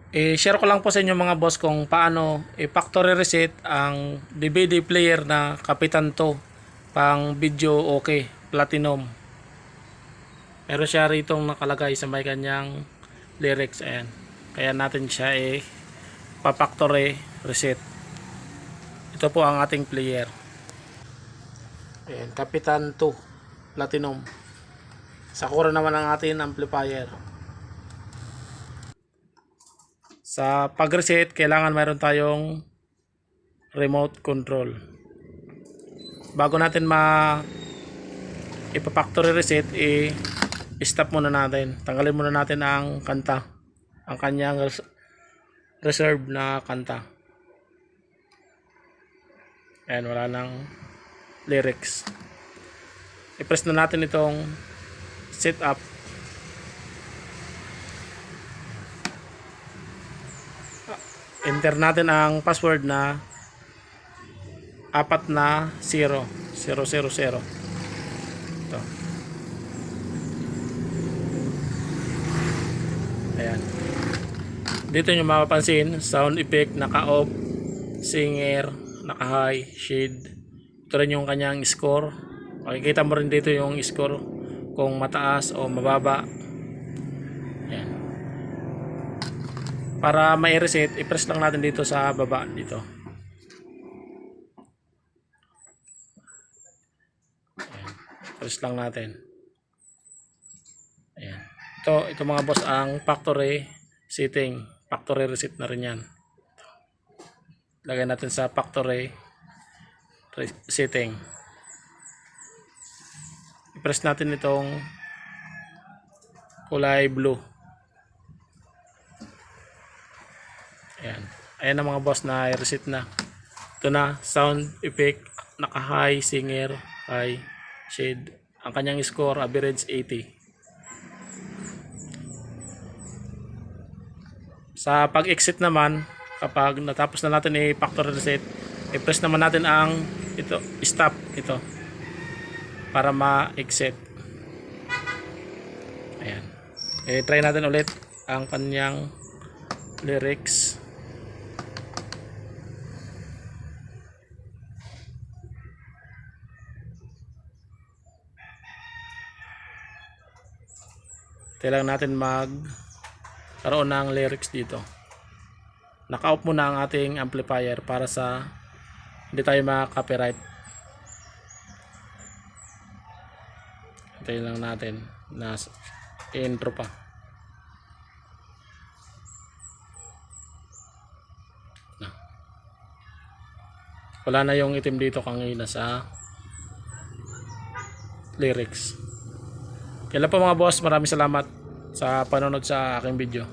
I-share ko lang po sa inyo mga boss kung paano i-factory reset ang DVD player na Kapitan 2 pang video okay, platinum. Meron siya rito nakalagay sa may kanyang lyrics. Ayan. Kaya natin siya pa-factory reset. Ito po ang ating player. Ayan, Kapitan 2 platinum. Sakura naman ang ating amplifier. Sa pag-reset, kailangan mayroon tayong remote control. Bago natin ipa-factory reset, i-stop muna natin. Tanggalin muna natin ang kanta, ang kanyang reserve na kanta. Ayan, wala nang lyrics. I-press na natin itong setup. Enter natin ang password na 4 na 0 000. Ito. Ayan. Dito nyo mapapansin, sound effect naka-off, singer naka-high, shade. Ito rin yung kanyang score. Makikita mo rin dito yung score kung mataas o mababa. Ayan. Para ma-reset, i-press lang natin dito sa baba dito. Ayan. Press lang natin. Ayan. Ito mga boss ang factory setting. Factory reset na rin yan. Lagay natin sa factory setting. I-press natin itong kulay blue. Ayan. Ayan ang mga boss na i-reset na. Ito na, sound effect, naka-high, singer, high, shade. Ang kanyang score, average 80. Sa pag-exit naman, kapag natapos na natin i-factory reset, i-press naman natin ang stop ito para ma-exit. Ayan. I-try natin ulit ang kanyang lyrics. Kailangan natin magkaroon ng lyrics dito. Naka-off muna ang ating amplifier para sa hindi tayo ma-copyright. Hintayin lang natin na intro pa. Wala na yung itim dito kanina sa lyrics. Kailan po mga boss, maraming salamat sa panonood sa aking video.